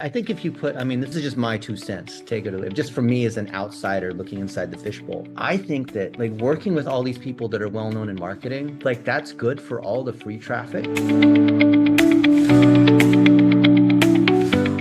I think if you put, I mean, this is just my 2 cents, take it or leave. Just for me as an outsider looking inside the fishbowl, I think that like working with all these people that are well known in marketing, like that's good for all the free traffic.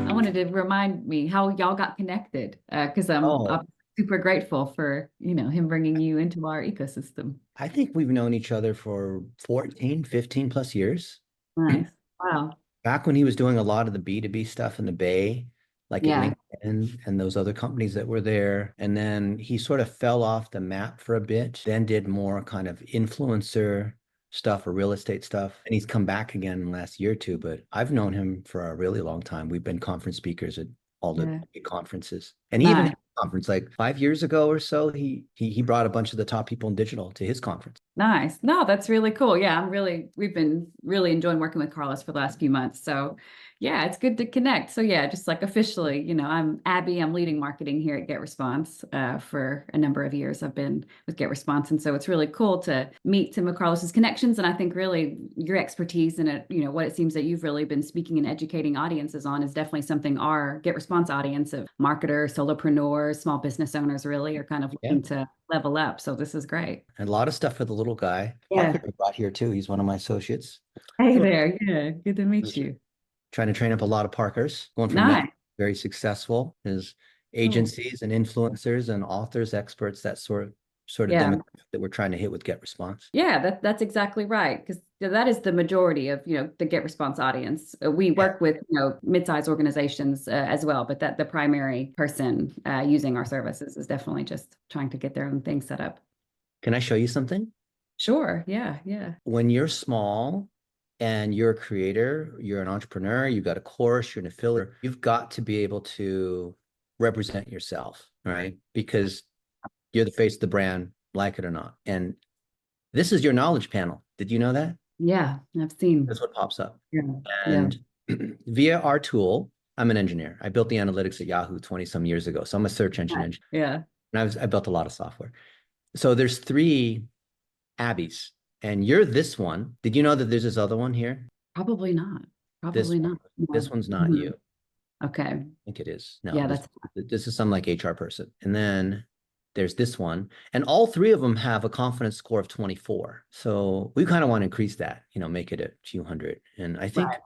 I wanted to remind me how y'all got connected because I'm Oh, super grateful for, him bringing you into our ecosystem. I think we've known each other for 14, 15 plus years. Nice. Wow. Back when he was doing a lot of the B2B stuff in the Bay, like at Yeah. LinkedIn and those other companies that were there. And then he sort of fell off the map for a bit, then did more kind of influencer stuff or real estate stuff. And he's come back again in the last year or two, but I've known him for a really long time. We've been conference speakers at all the Yeah. big conferences. And he even Nice. had a conference like 5 years ago or so. He brought a bunch of the top people in digital to his conference. Nice. No, that's really cool. Yeah, we've been really enjoying working with Carlos for the last few months. So yeah, it's good to connect. So yeah, just like officially, I'm Abby. I'm leading marketing here at GetResponse for a number of years. I've been with GetResponse. And so it's really cool to meet some of Carlos's connections. And I think really your expertise in it, what it seems that you've really been speaking and educating audiences on is definitely something our GetResponse audience of marketers, solopreneurs, small business owners really are kind of Yeah. looking to level up. So this is great. And a lot of stuff for the little guy. Yeah. Parker I brought here too. He's one of my associates. Hey there. Yeah. Good to meet you. Trying to train up a lot of Parkers, going from nothing Nice. very successful as Cool. agencies and influencers and authors, experts, that sort of Yeah. demographic that we're trying to hit with GetResponse. Yeah, that's exactly right. Because that is the majority of, the Get Response audience. We Yeah. work with, mid-sized organizations as well, but that the primary person using our services is definitely just trying to get their own thing set up. Can I show you something? Sure. Yeah. Yeah. When you're small and you're a creator, you're an entrepreneur, you've got a course, you're an affiliate, you've got to be able to represent yourself, right? Because you're the face of the brand, like it or not. And this is your knowledge panel. Did you know that? Yeah. I've seen. That's what pops up. Yeah. Yeah. And via our tool, I'm an engineer. I built the analytics at Yahoo 20 some years ago. So I'm a search engine engineer. Yeah. And I built a lot of software. So there's three Abbeys, and you're this one. Did you know that there's this other one here? Probably not. This Probably one. not. This No. one's not Mhm. you. Okay. I think it is. No, Yeah. That's this is some like HR person. And then there's this one. And all three of them have a confidence score of 24. So we kind of want to increase that, make it a few hundred. And I think, right.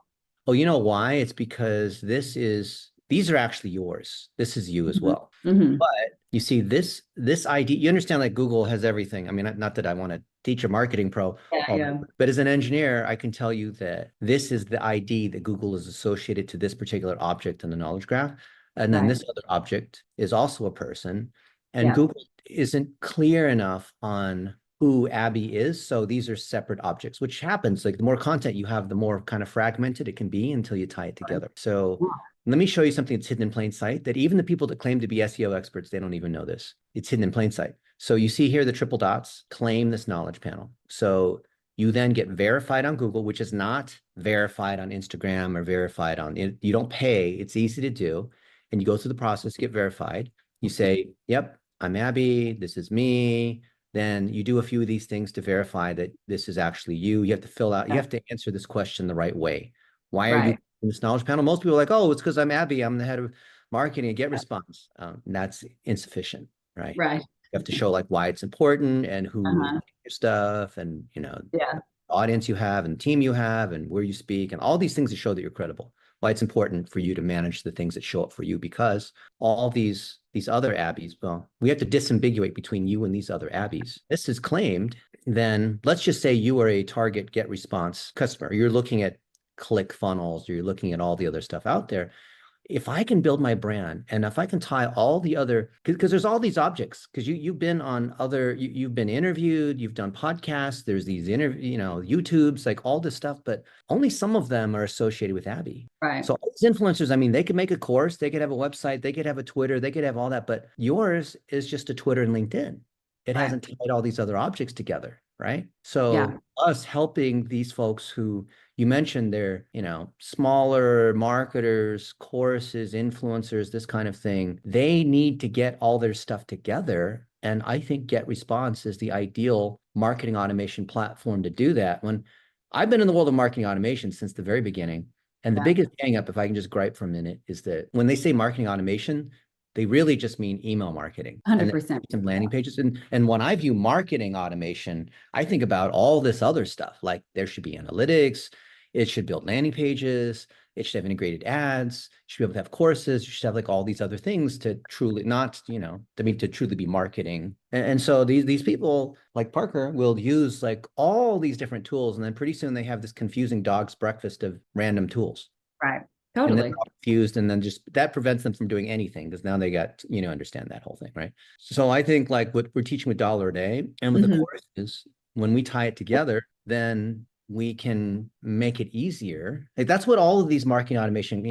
oh, you know why? It's because these are actually yours. This is you as Mhm. well. Mhm. But you see, this ID, you understand like Google has everything. I mean, not that I want to teach a marketing pro, Yeah. Yeah. but as an engineer, I can tell you that this is the ID that Google is associated to this particular object in the knowledge graph. And then Right. this other object is also a person. And Yeah. Google isn't clear enough on who Abby is. So these are separate objects, which happens. Like the more content you have, the more kind of fragmented it can be until you tie it together. So let me show you something that's hidden in plain sight that even the people that claim to be SEO experts, they don't even know this. It's hidden in plain sight. So you see here the triple dots claim this knowledge panel. So you then get verified on Google, which is not verified on Instagram or verified on, you don't pay. It's easy to do. And you go through the process, get verified. You say, yep, I'm Abby. This is me. Then you do a few of these things to verify that this is actually you. You have to fill out, you Yeah. have to answer this question the right way. Why are you Right. in this knowledge panel? Most people are like, oh, it's because I'm Abby. I'm the head of marketing at GetResponse. That's insufficient, right? Right. You have to show like why it's important and who Uh-huh. your stuff and Yeah. audience you have and team you have and where you speak and all these things that show that you're credible. Why it's important for you to manage the things that show up for you because all these other Abbeys, well, we have to disambiguate between you and these other Abbeys. This is claimed, then let's just say you are a target GetResponse customer. You're looking at click funnels, or you're looking at all the other stuff out there. If I can build my brand and if I can tie all the other, because there's all these objects, because you've been on other, you've been interviewed, you've done podcasts, there's these YouTubes, like all this stuff, but only some of them are associated with Abby. Right. So all these influencers, I mean, they could make a course, they could have a website, they could have a Twitter, they could have all that, but yours is just a Twitter and LinkedIn. It Right. hasn't tied all these other objects together, right? Yeah. So us helping these folks who you mentioned they're, smaller marketers, courses, influencers, this kind of thing. They need to get all their stuff together. And I think GetResponse is the ideal marketing automation platform to do that. When I've been in the world of marketing automation since the very beginning, And the Yeah. biggest hang up, if I can just gripe for a minute, is that when they say marketing automation, they really just mean email marketing and then 100%. some landing pages. And when I view marketing automation, I think about all this other stuff. Like there should be analytics, it should build landing pages, it should have integrated ads, you should be able to have courses, you should have like all these other things to truly not, to truly be marketing. And so these people like Parker will use like all these different tools, and then pretty soon they have this confusing dog's breakfast of random tools. Right. And then they're Totally. all confused, and then just that prevents them from doing anything because now they got, understand that whole thing, right? So I think like what we're teaching with dollar a day and with the Mhm. courses, when we tie it together, then we can make it easier. Like that's what all of these marketing automation,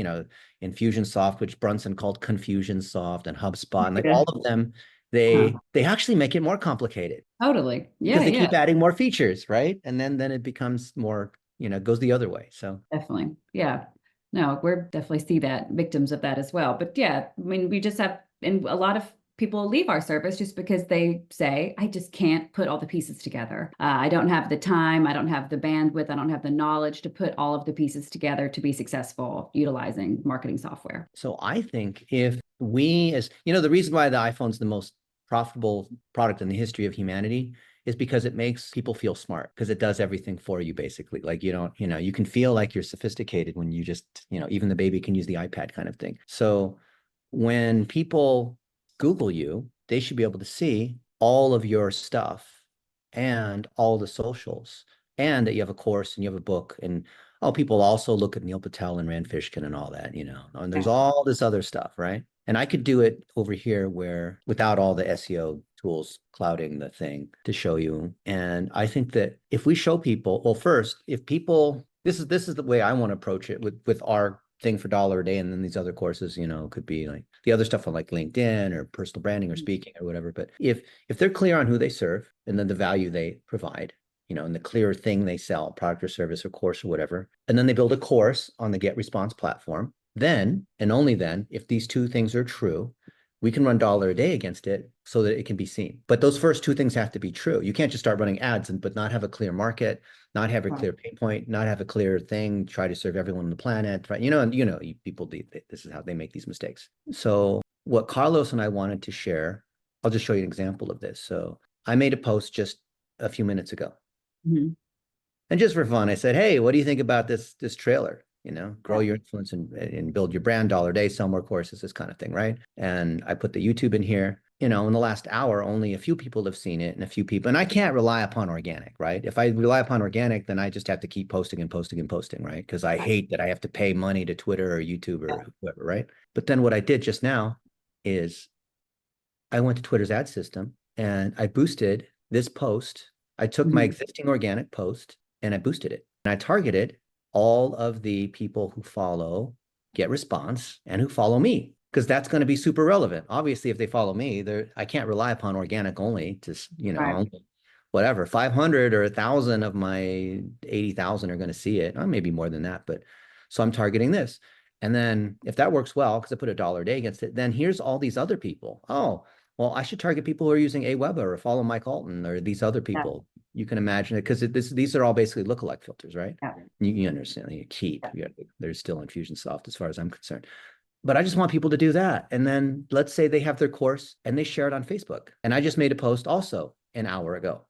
Infusionsoft, which Brunson called Confusionsoft, and HubSpot, and like Yeah. all of them, Huh. they actually make it more complicated Totally. because Yeah, they yeah, keep adding more features, right? And then it becomes more, goes the other way. So definitely. Yeah. No, we're definitely see that victims of that as well. But yeah, I mean, we just have, and a lot of people leave our service just because they say, I just can't put all the pieces together. I don't have the time, I don't have the bandwidth, I don't have the knowledge to put all of the pieces together to be successful utilizing marketing software. So I think if we, as the reason why the iPhone's the most profitable product in the history of humanity is because it makes people feel smart because it does everything for you basically. Like you don't, you can feel like you're sophisticated when you just, even the baby can use the iPad kind of thing. So when people Google you, they should be able to see all of your stuff and all the socials, and that you have a course and you have a book. And oh, people also look at Neil Patel and Rand Fishkin and all that, and there's Yeah. all this other stuff, right? And I could do it over here where without all the SEO tools clouding the thing to show you. And I think that if we show people, well, first, if people, this is the way I want to approach it with our thing for dollar a day, and then these other courses, could be like the other stuff on like LinkedIn or personal branding or speaking or whatever. But if they're clear on who they serve and then the value they provide, and the clear thing they sell, product or service or course or whatever, and then they build a course on the GetResponse platform, then and only then, if these two things are true, we can run dollar a day against it so that it can be seen. But those first two things have to be true. You can't just start running ads but not have a clear market, not have a Right. clear pain point, not have a clear thing, try to serve everyone on the planet, right? People do, this is how they make these mistakes. So what Carlos and I wanted to share, I'll just show you an example of this. So I made a post just a few minutes ago. Mhm. And just for fun, I said, hey, what do you think about this trailer? Grow Yeah. your influence and build your brand dollar a day, sell more courses, this kind of thing, right? And I put the YouTube in here. In the last hour, only a few people have seen it, and a few people, and I can't rely upon organic, right? If I rely upon organic, then I just have to keep posting and posting and posting, right? Because I hate that I have to pay money to Twitter or YouTube or whoever, right? But then what I did just now is I went to Twitter's ad system and I boosted this post. I took my Mhm. existing organic post and I boosted it. And I targeted all of the people who follow GetResponse and who follow me, because that's going to be super relevant. Obviously, if they follow me, I can't rely upon organic only to, Right. whatever, 500 or 1,000 of my 80,000 are going to see it. Maybe more than that, but so I'm targeting this. And then if that works well, because I put $1 a day against it, then here's all these other people. Oh, well, I should target people who are using Aweber or follow Mike Alton or these other Yeah. people. You can imagine it because these are all basically lookalike filters, right? Yeah. You understand, you keep, Yeah. there's still Infusionsoft as far as I'm concerned. But I just want people to do that. And then let's say they have their course and they share it on Facebook. And I just made a post also an hour ago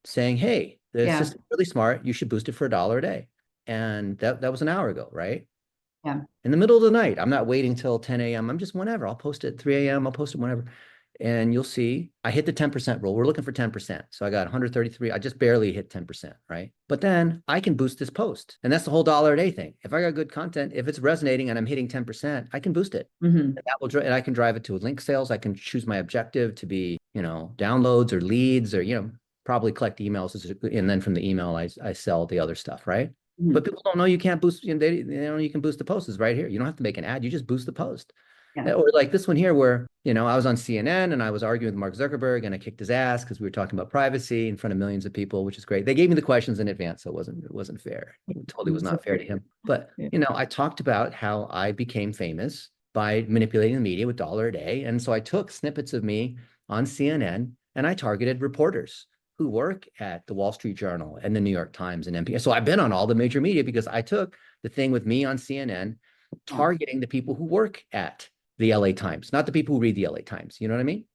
saying, hey, the Yeah. system's really smart. You should boost it for $1 a day. And that was an hour ago, right? Yeah. In the middle of the night. I'm not waiting till 10 a.m. I'm just whenever. I'll post it at 3 a.m. I'll post it whenever. And you'll see I hit the 10% rule. We're looking for 10%. So I got 133. I just barely hit 10%, right? But then I can boost this post. And that's the whole dollar a day thing. If I got good content, if it's resonating and I'm hitting 10%, I can boost it. Mhm. And that will and I can drive it to link sales. I can choose my objective to be, downloads or leads or, probably collect emails. And then from the email, I sell the other stuff, right? But Mhm. people don't know you can't boost, you can boost the posts right here. You don't have to make an ad. You just boost the post. Yeah. Or like this one here where, I was on CNN and I was arguing with Mark Zuckerberg and I kicked his ass because we were talking about privacy in front of millions of people, which is great. They gave me the questions in advance, so it wasn't fair. It totally was not fair to him. But, Yeah. I talked about how I became famous by manipulating the media with dollar a day. And so I took snippets of me on CNN and I targeted reporters who work at the Wall Street Journal and the New York Times and NPR. So I've been on all the major media because I took the thing with me on CNN, Yeah. targeting the people who work at the LA Times, not the people who read the LA Times. You know what I mean?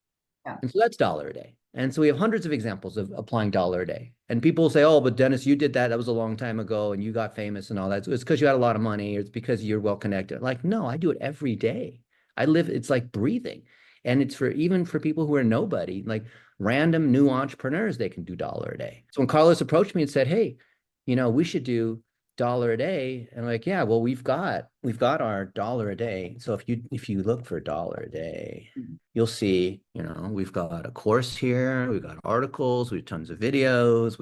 Yeah. And so that's dollar a day. And so we have hundreds of examples of applying dollar a day. And people say, oh, but Dennis, you did that. That was a long time ago and you got famous and all that. So it's because you had a lot of money or it's because you're well connected. Like, no, I do it every day. I live, it's like breathing. And it's for even for people who are nobody, like random new entrepreneurs, they can do dollar a day. So when Carlos approached me and said, hey, we should do dollar a day, and I'm like, yeah, well, we've got our dollar a day. So if you look for dollar a day, Mhm. you'll see, we've got a course here, we've got articles, we have tons of videos,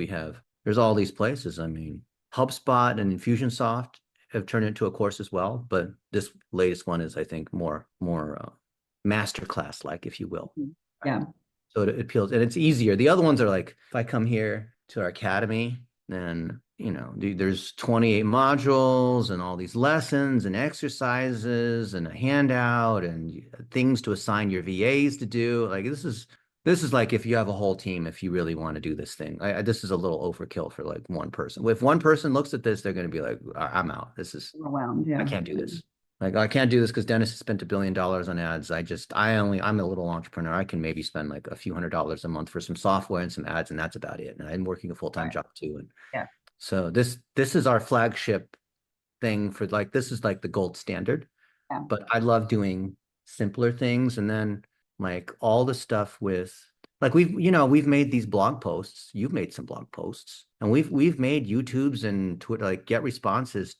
there's all these places. I mean, HubSpot and Infusionsoft have turned into a course as well, but this latest one is, I think, more masterclass like, if you will. Right. Yeah. So it appeals and it's easier. The other ones are like, if I come here to our academy, then, there's 28 modules and all these lessons and exercises and a handout and things to assign your VAs to do. Like this is like if you have a whole team, if you really want to do this thing. This is a little overkill for like one person. If one person looks at this, they're going to be like, I'm out. Overwhelmed. I Yeah. can't do this. Like I can't do this because Dennis has spent $1 billion on ads. I'm a little entrepreneur. I can maybe spend like a few $100s a month for some software and some ads, and that's about it. And I'm working a full-time Right. job too. And Yeah. so this is our flagship thing for like, this is like the gold standard. Yeah. But I love doing simpler things. And then like all the stuff with like we've made these blog posts. You've made some blog posts and we've made YouTubes and Twitter, like GetResponse's,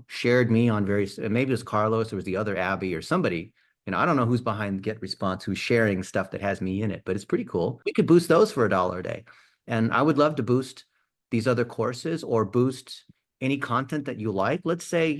shared me on various, maybe it was Carlos or it was the other Abby or somebody, I don't know who's behind GetResponse, who's sharing stuff that has me in it, but it's pretty cool. We could boost those for $1 a day. And I would love to boost these other courses or boost any content that you like. Let's say,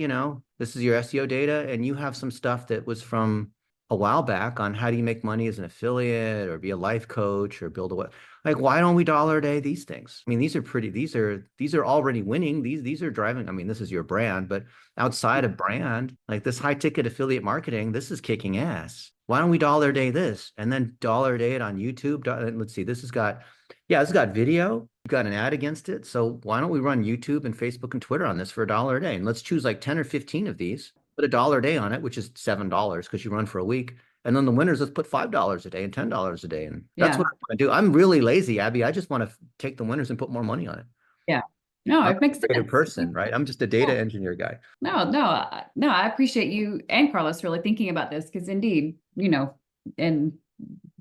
this is your SEO data and you have some stuff that was from a while back on how do you make money as an affiliate or be a life coach or build a web. Like, why don't we $1 a day these things? I mean, these are already winning. These are driving. I mean, this is your brand, but outside of brand, like this high ticket affiliate marketing, this is kicking ass. Why don't we $1 a day this and then $1 a day it on YouTube? Let's see, this has got video. You've got an ad against it. So why don't we run YouTube and Facebook and Twitter on this for $1 a day? And let's choose like 10 or 15 of these, put $1 a day on it, which is $7 because you run for a week. And then the winners, let's put $5 a day and $10 a day. And that's Yeah. what I'm going to do. I'm really lazy, Abby. I just want to take the winners and put more money on it. Yeah. No, I'm it makes a creative sense. person, right? I'm just a data engineer guy. No, no, no, I appreciate you and Carlos really thinking about this because indeed, in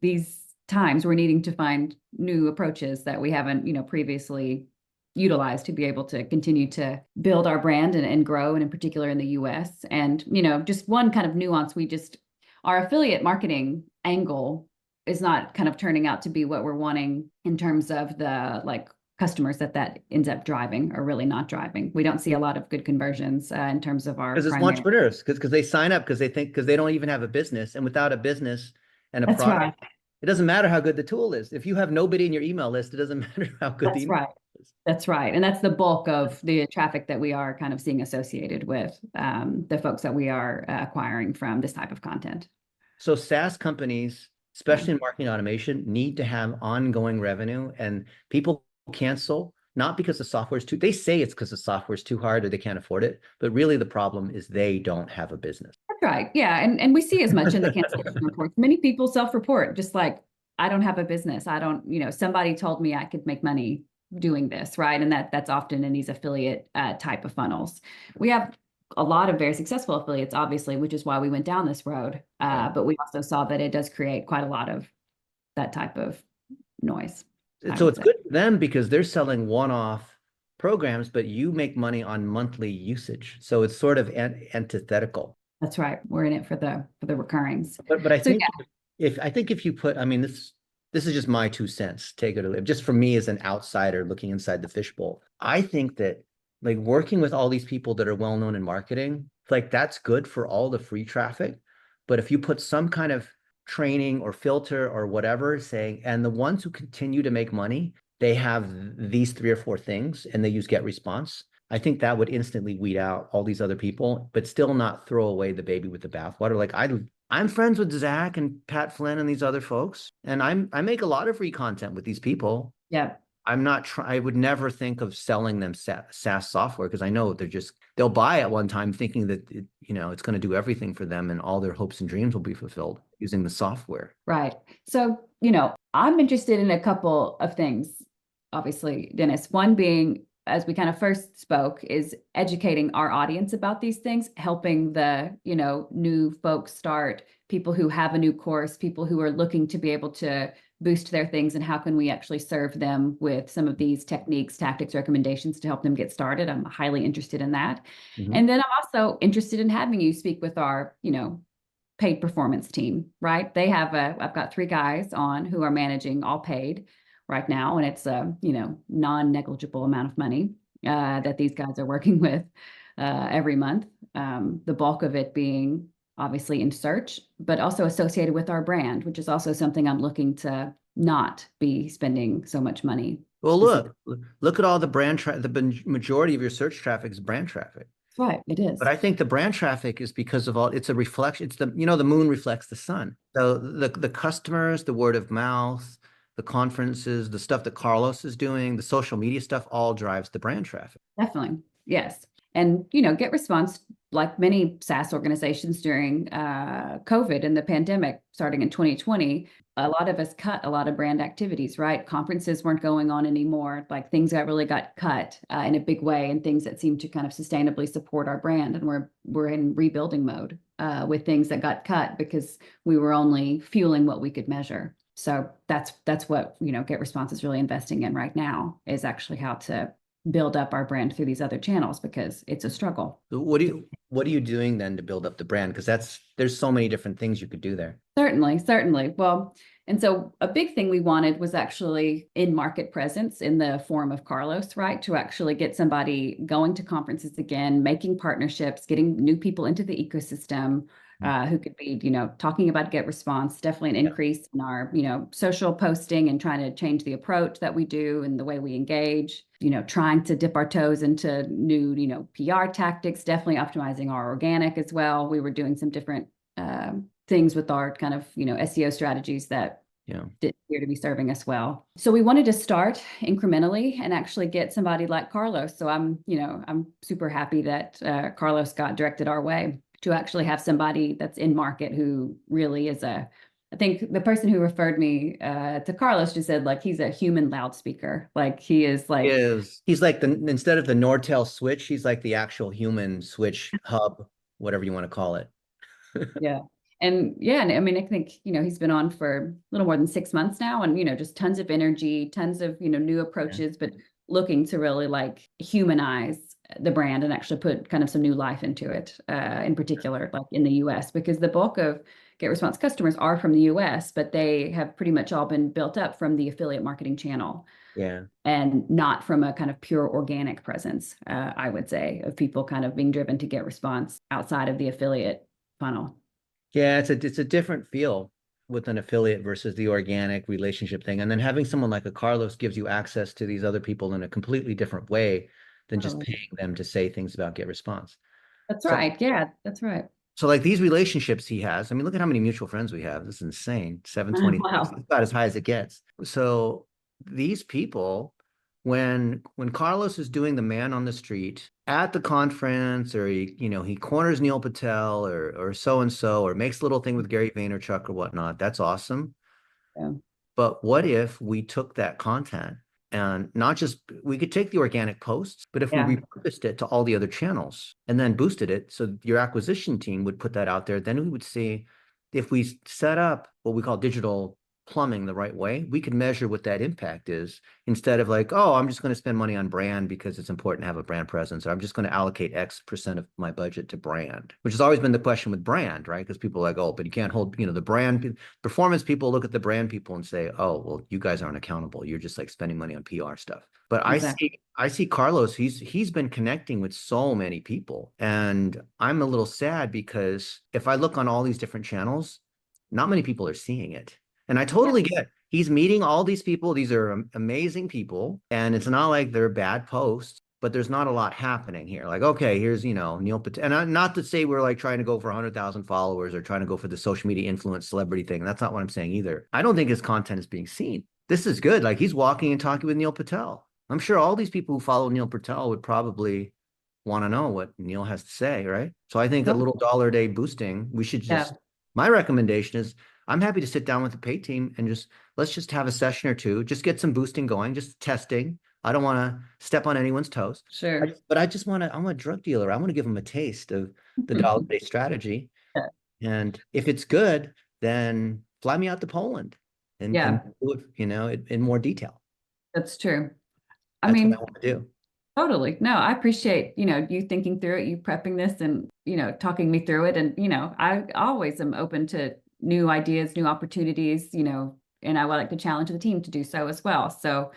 these times we're needing to find new approaches that we haven't, previously utilized to be able to continue to build our brand and grow, and in particular in the US. And, just one kind of nuance, our affiliate marketing angle is not kind of turning out to be what we're wanting in terms of the like customers that ends up driving are really not driving. We don't see a lot of good conversions in terms of our Because it's primary. entrepreneurs, because they sign up because they don't even have a business. And without a business and a That's right. product, it doesn't matter how good the tool is. If you have nobody in your email list, it doesn't matter how good the That's email right. is. That's right. And that's the bulk of the traffic that we are kind of seeing associated with the folks that we are acquiring from this type of content. So SaaS companies, especially in marketing automation, need to have ongoing revenue, and people cancel not because the software is they say it's because the software is too hard or they can't afford it, but really the problem is they don't have a business. That's right. Yeah. And we see as much in the cancellation reports. Many people self-report, just like, I don't have a business. I don't, somebody told me I could make money doing this, right? And that's often in these affiliate type of funnels. We have a lot of very successful affiliates, obviously, which is why we went down this road. But we also saw that it does create quite a lot of that type of noise. So it's good for them because they're selling one-off programs, but you make money on monthly usage. So it's sort of antithetical. That's right. We're in it for the recurrings. But I So think if you put, I mean, this is just my 2 cents, take it or leave, just for me as an outsider looking inside the fishbowl. I think that like working with all these people that are well known in marketing, like that's good for all the free traffic. But if you put some kind of training or filter or whatever saying, and the ones who continue to make money, they have these 3 or 4 things and they use GetResponse. I think that would instantly weed out all these other people, but still not throw away the baby with the bathwater. Like I'm friends with Zach and Pat Flynn and these other folks, and I make a lot of free content with these people. yeah. I'm not trying, I would never think of selling them SaaS software because I know they'll buy at one time thinking that it's going to do everything for them and all their hopes and dreams will be fulfilled using the software. Right. So, I'm interested in a couple of things, obviously, Dennis. One being, as we kind of first spoke, is educating our audience about these things, helping the, new folks start, people who have a new course, people who are looking to be able to boost their things, and how can we actually serve them with some of these techniques, tactics, recommendations to help them get started. I'm highly interested in that. Mhm. And then I'm also interested in having you speak with our, paid performance team, right? I've got 3 guys on who are managing all paid right now, and it's a, non-negligible amount of money that these guys are working with every month. The bulk of it being obviously in search, but also associated with our brand, which is also something I'm looking to not be spending so much money Well, specifically. look at all the majority of your search traffic is brand traffic. Right, it But is. I think the brand traffic is because of it's a reflection. It's the moon reflects the sun. So the customers, the word of mouth, the conferences, the stuff that Carlos is doing, the social media stuff all drives the brand traffic. Definitely. Yes. And, GetResponse, like many SaaS organizations during COVID and the pandemic starting in 2020, a lot of us cut a lot of brand activities, right? Conferences weren't going on anymore. Like things that really got cut in a big way, and things that seem to kind of sustainably support our brand. And we're in rebuilding mode with things that got cut because we were only fueling what we could measure. So that's what, GetResponse is really investing in right now, is actually how to build up our brand through these other channels, because it's a struggle. So what are you doing then to build up the brand? Because there's so many different things you could do there. Certainly, certainly. Well, and so a big thing we wanted was actually in market presence in the form of Carlos, right? To actually get somebody going to conferences again, making partnerships, getting new people into the ecosystem, who could be, talking about GetResponse, definitely an Yeah. increase in our, social posting and trying to change the approach that we do and the way we engage, trying to dip our toes into new, PR tactics, definitely optimizing our organic as well. We were doing some different things with our kind of, SEO strategies that Yeah. did appear to be serving us well. So we wanted to start incrementally and actually get somebody like Carlos. So I'm super happy that Carlos got directed our way to actually have somebody that's in market who really is I think the person who referred me to Carlos just said, like, he's a human loudspeaker. Like he is like, He's like instead of the Nortel switch, he's like the actual human switch hub, whatever you want to call it. yeah. And yeah, and I mean, I think, he's been on for a little more than 6 months now, and, just tons of energy, tons of, new Yeah. approaches, but looking to really like humanize the brand and actually put kind of some new life into it, in particular, like in the US, because the bulk of GetResponse customers are from the US, but they have pretty much all been built up from the affiliate marketing channel Yeah. and not from a kind of pure organic presence, I would say, of people kind of being driven to GetResponse outside of the affiliate funnel. Yeah, it's a different feel with an affiliate versus the organic relationship thing. And then having someone like a Carlos gives you access to these other people in a completely different way than just Totally. paying them to say things about GetResponse. That's So right. Yeah, that's right. so like these relationships he has, I mean, look at how many mutual friends we have. This is insane. 726. Wow. It's about as high as it gets. So these people, when Carlos is doing the man on the street at the conference, or he corners Neil Patel or so and so, or makes a little thing with Gary Vaynerchuk or whatnot, that's awesome. Yeah. But what if we took that content and not just we could take the organic posts, but if we Yeah. repurposed it to all the other channels and then boosted it, so your acquisition team would put that out there, then we would see if we set up what we call digital plumbing the right way, we could measure what that impact is instead of like, oh, I'm just going to spend money on brand because it's important to have a brand presence, or I'm just going to allocate X% of my budget to brand, which has always been the question with brand, right? Because people are like, oh, but you can't hold, the brand performance people look at the brand people and say, oh, well, you guys aren't accountable. You're just like spending money on PR stuff. But I Exactly. see I see Carlos, he's been connecting with so many people. And I'm a little sad because if I look on all these different channels, not many people are seeing it. And I Yeah. totally get he's meeting all these people. These are amazing people. And it's not like they're bad posts, but there's not a lot happening here. Like, okay, here's, Neil Patel. And not to say we're like trying to go for 100,000 followers or trying to go for the social media influence celebrity thing. That's not what I'm saying either. I don't think his content is being seen. this is good. Like he's walking and talking with Neil Patel. I'm sure all these people who follow Neil Patel would probably want to know what Neil has to say, right? So I think a little dollar a day boosting, we should Yeah, just, my recommendation is I'm happy to sit down with the pay team and just let's just have a session or two, just get some boosting going, just testing. I don't want to step on anyone's toes. sure. But I just want to, I'm a drug dealer. I want to give them a taste of the dollar a day strategy. Yeah, And if it's good, then fly me out to Poland and yeah, do it, in more detail. that's true. I That's what I mean, want to do. totally. No, I appreciate, you thinking through it, you prepping this and, talking me through it. And, I always am open to new ideas, new opportunities, and I would like to challenge the team to do so as well. So,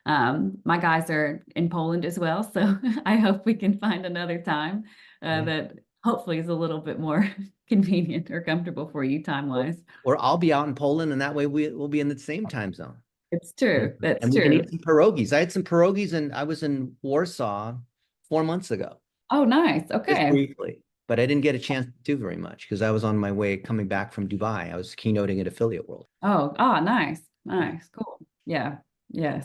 my guys are in Poland as well. So I hope we can find another time Yeah. that hopefully is a little bit more convenient or comfortable for you time wise. Or I'll be out in Poland and that way we'll be in the same time zone. It's true. And That's and we can true. eat some pierogies. I had some pierogies and I was in Warsaw 4 months ago, Oh, nice. just Okay. briefly, but I didn't get a chance to do very much because I was on my way coming back from Dubai. I was keynoting at Affiliate World. Nice. Yeah. Nice. Cool. Yeah. Yeah.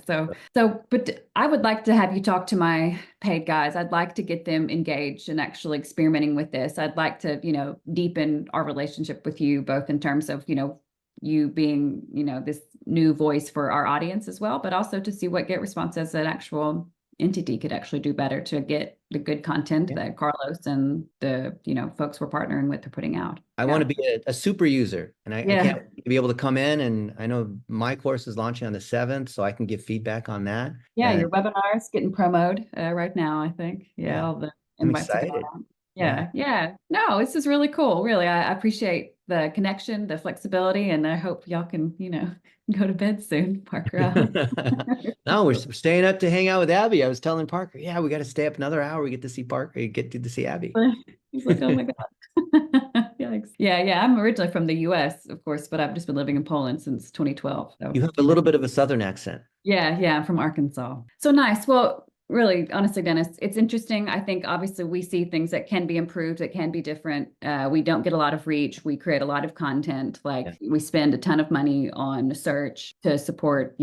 But I would like to have you talk to my paid guys. I'd like to get them engaged and actually experimenting with this. I'd like to, deepen our relationship with you, both in terms of, you being, this new voice for our audience as well, but also to see what GetResponse as an actual entity could actually do better to get the good content Yeah. that Carlos and the, folks we're partnering with are putting out. I want to be a super user and I Yeah. can't wait to be able to come in and I know my course is launching on the 7th, so I can give feedback on that. Yeah, And your webinar is getting promoted right now, I think. Yeah, yeah, all the I'm invites are going excited. out. Yeah. Yeah, yeah. No, this is really cool. Really, I appreciate the connection, the flexibility, and I hope y'all can, go to bed soon, Parker. No, we're staying up to hang out with Abby. I was telling Parker, yeah, we got to stay up another hour. We get to see Parker, you get to see Abby. He's like, oh my God. Yikes. Yeah, yeah. I'm originally from the US, of course, but I've just been living in Poland since 2012. You So have a little bit of a Southern accent. yeah, I'm from Arkansas. So nice. Well, really, honestly, Dennis, it's interesting. I think obviously we see things that can be improved, that can be different. We don't get a lot of reach. We create a lot of content. Like Yeah. we spend a ton of money on search to support,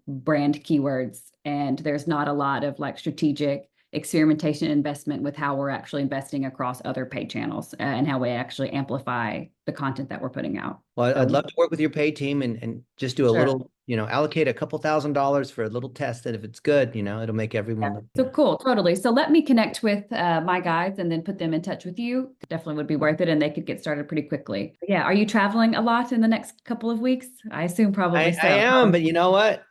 brand keywords. And there's not a lot of like strategic experimentation investment with how we're actually investing across other paid channels and how we actually amplify the content that we're putting out. Well, I'd So love to work with your pay team and just do a sure. little, allocate a couple $1,000s for a little test. And if it's good, it'll make everyone look So good. cool, totally. So let me connect with my guys and then put them in touch with you. Definitely would be worth it, and they could get started pretty quickly. Yeah, are you traveling a lot in the next couple of weeks? I assume probably I so. am, but you know what?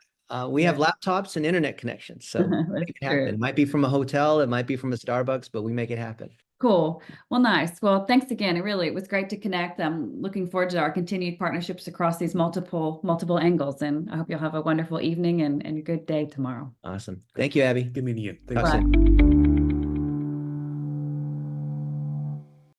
We have Yeah, laptops and internet connections, so that's make it happen. true. It might be from a hotel, it might be from a Starbucks, but we make it happen. Cool. Well, nice. Well, thanks again. It was great to connect. I'm looking forward to our continued partnerships across these multiple angles, and I hope you'll have a wonderful evening and a good day tomorrow. Awesome. Thank you, Abby. Good meeting you. Talk Thanks. soon.